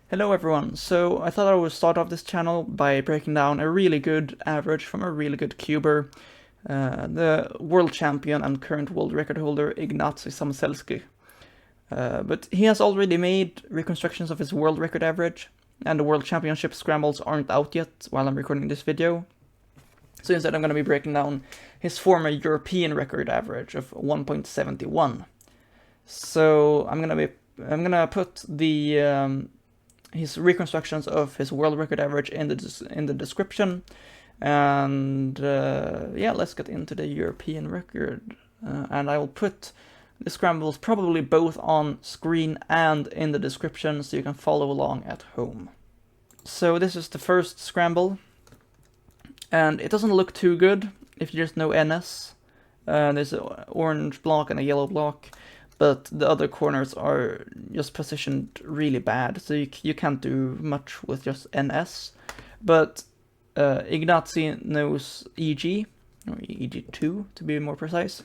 Hello everyone, so I thought I would start off this channel by breaking down a really good average from a really good cuber, the world champion and current world record holder Ignacy Samselski. But he has already made reconstructions of his world record average, and the world championship scrambles aren't out yet while I'm recording this video. So instead I'm going to be breaking down his former European record average of 1.71. So I'm gonna put the his reconstructions of his world record average in the description, and yeah, let's get into the European record. And I will put the scrambles probably both on screen and in the description, so you can follow along at home. So this is the first scramble, and it doesn't look too good if you just know NS. There's an orange block and a yellow block, but the other corners are just positioned really bad, so you can't do much with just NS. But Ignacy knows EG, or EG2 to be more precise,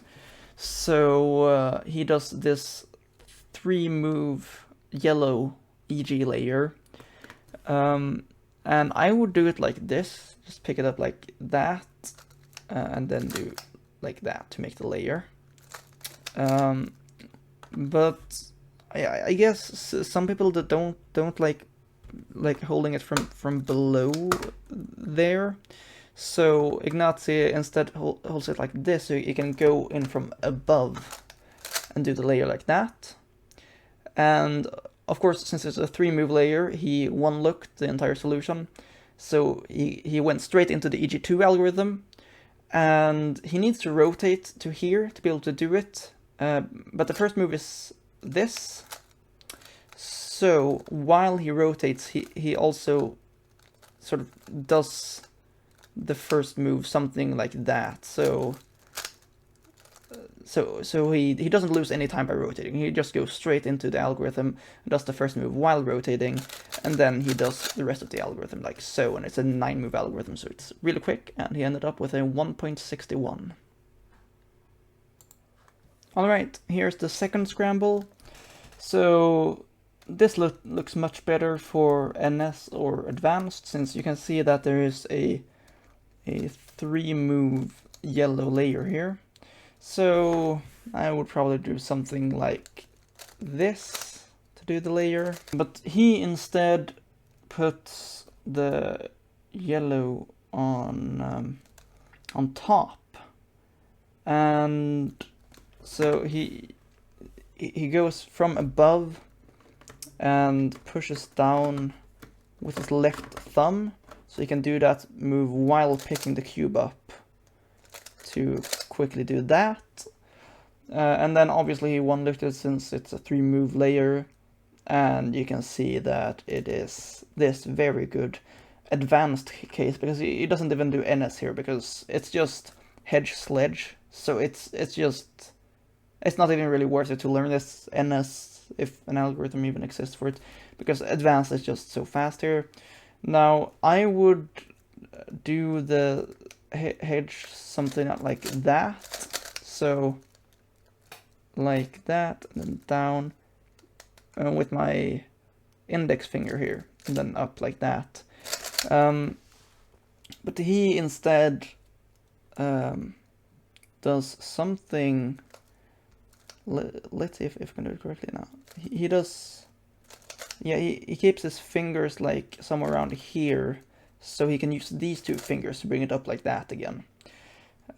so he does this 3-move yellow EG layer, and I would do it like this, just pick it up like that, and then do like that to make the layer. But I guess some people that don't like holding it from below there. So Ignacy instead holds it like this, so you can go in from above and do the layer like that. And of course, since it's a 3-move layer, he one-looked the entire solution. So he went straight into the EG2 algorithm, and he needs to rotate to here to be able to do it. But the first move is this. So while he rotates, he also sort of does the first move something like that. So he doesn't lose any time by rotating. He just goes straight into the algorithm, does the first move while rotating, and then he does the rest of the algorithm like so. And it's a 9-move algorithm, so it's really quick. And he ended up with a 1.61. Alright, here's the second scramble. So this looks much better for NS or advanced, since you can see that there is a 3-move yellow layer here. So I would probably do something like this to do the layer. But he instead puts the yellow on top, and so he goes from above and pushes down with his left thumb, so he can do that move while picking the cube up to quickly do that. And then obviously he one-looked it since it's a 3-move layer, and you can see that it is this very good advanced case, because he doesn't even do NS here, because it's just hedge sledge, so it's not even really worth it to learn this NS if an algorithm even exists for it, because advanced is just so fast here. Now I would do the hedge something like that, so like that, and then down with my index finger here, and then up like that. But he instead does something. Let's see if I can do it correctly now. He does, yeah, he keeps his fingers like somewhere around here, so he can use these 2 fingers to bring it up like that again.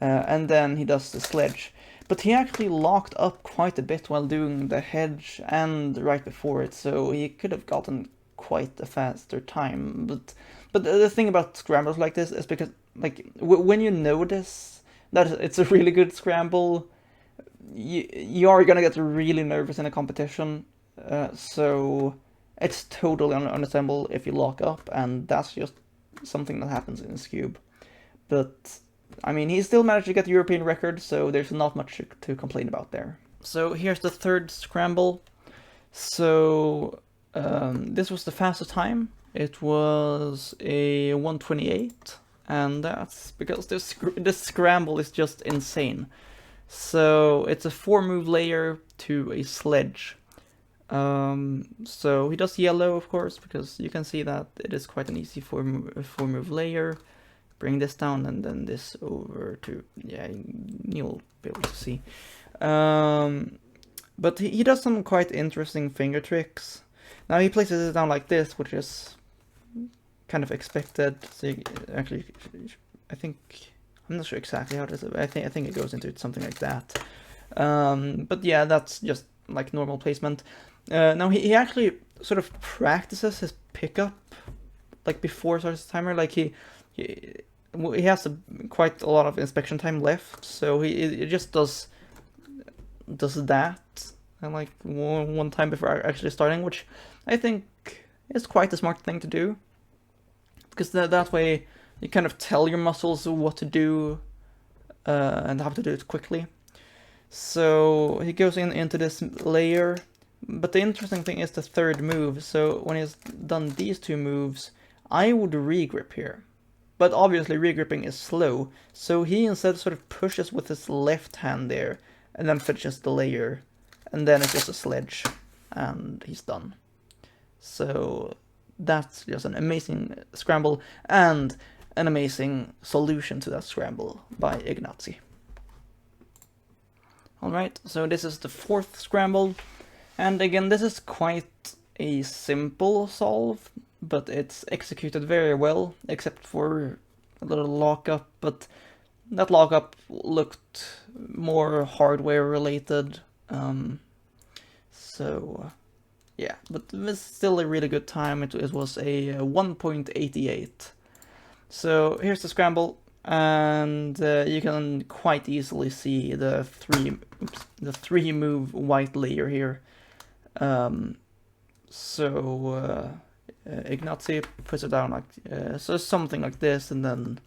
And then he does the sledge. But he actually locked up quite a bit while doing the hedge and right before it, so he could have gotten quite a faster time. But the thing about scrambles like this is because, like, when you notice that it's a really good scramble, you are gonna get really nervous in a competition, so it's totally understandable if you lock up, and that's just something that happens in Skewb. But I mean, he still managed to get the European record, so there's not much to complain about there. So here's the third scramble. So this was the fastest time. It was a 1:28, and that's because this scramble is just insane. So it's a 4-move layer to a sledge, So he does yellow, of course, because you can see that it is quite an easy four move layer. Bring this down and then this over to, yeah, you'll be able to see. But he does some quite interesting finger tricks. Now he places it down like this, which is kind of expected. So actually, I think, I'm not sure exactly how it is. I think it goes into something like that. But yeah, that's just like normal placement. Now he actually sort of practices his pickup like before starts the timer. Like he has quite a lot of inspection time left, so he just does that and like one time before actually starting, which I think is quite a smart thing to do, because that way you kind of tell your muscles what to do and how to do it quickly. So he goes into this layer, but the interesting thing is the third move. So when he's done these two moves, I would regrip here. But obviously regripping is slow, so he instead sort of pushes with his left hand there, and then finishes the layer, and then it's just a sledge, and he's done. So that's just an amazing scramble, and an amazing solution to that scramble by Ignacy. Alright, so this is the fourth scramble, and again this is quite a simple solve, but it's executed very well, except for a little lockup, but that lockup looked more hardware related, so yeah, but it was still a really good time. It was a 1.88. So here's the scramble, and you can quite easily see the three move white layer here. Ignacy puts it down like so something like this, and then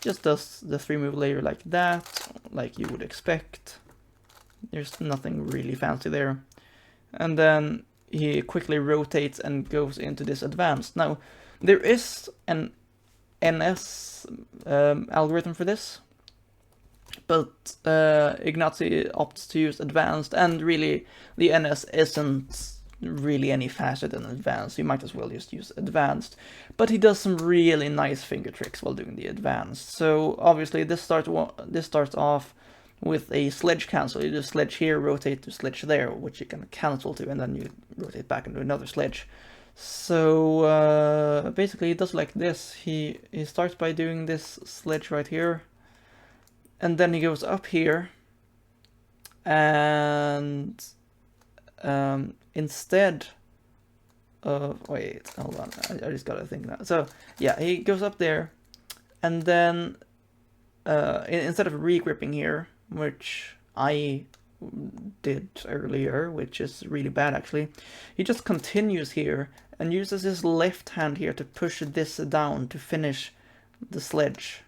just does the three move layer like that, like you would expect. There's nothing really fancy there, and then he quickly rotates and goes into this advanced. Now there is an NS algorithm for this, but Ignacy opts to use advanced, and really the NS isn't really any faster than advanced. You might as well just use advanced, but he does some really nice finger tricks while doing the advanced. So obviously this starts off with a sledge cancel. You do sledge here, rotate to sledge there, which you can cancel to, and then you rotate back into another sledge. So basically he does like this. He starts by doing this sledge right here, and then he goes up here, and instead of, wait, hold on, I just gotta think now. So yeah, he goes up there, and then instead of regripping here, which I did earlier, which is really bad actually, he just continues here and uses his left hand here to push this down to finish the sledge,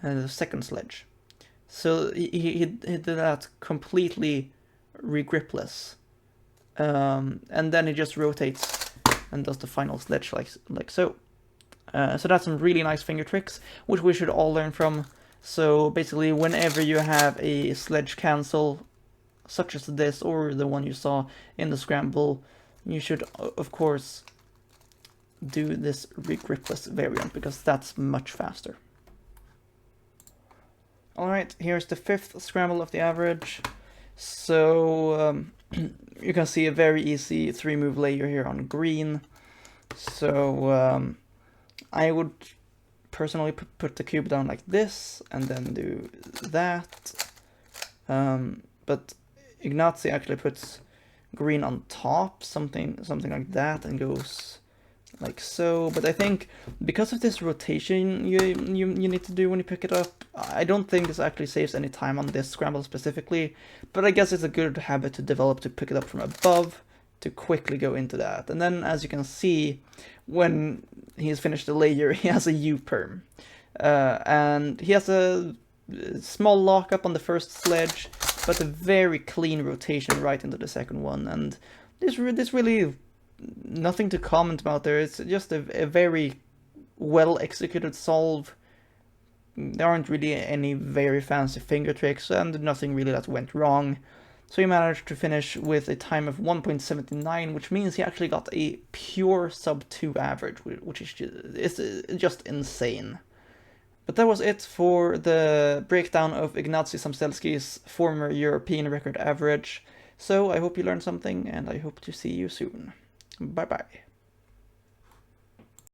the second sledge. So he did that completely regripless, and then he just rotates and does the final sledge like so. So that's some really nice finger tricks, which we should all learn from. So basically, whenever you have a sledge cancel, such as this, or the one you saw in the scramble, you should, of course, do this regripless variant, because that's much faster. Alright, here's the fifth scramble of the average. So you can see a very easy three move layer here on green. So I would personally put the cube down like this and then do that. But Ignacy actually puts green on top, something like that, and goes like so. But I think because of this rotation you need to do when you pick it up, I don't think this actually saves any time on this scramble specifically, but I guess it's a good habit to develop, to pick it up from above, to quickly go into that. And then, as you can see, when he's finished the layer, he has a U-perm. And he has a small lockup on the first sledge, but a very clean rotation right into the second one. And there's really nothing to comment about there. It's just a very well executed solve. There aren't really any very fancy finger tricks, and nothing really that went wrong. So he managed to finish with a time of 1.79, which means he actually got a pure sub 2 average, which is just insane. But that was it for the breakdown of Ignacy Samselski's former European record average. So I hope you learned something, and I hope to see you soon. Bye bye.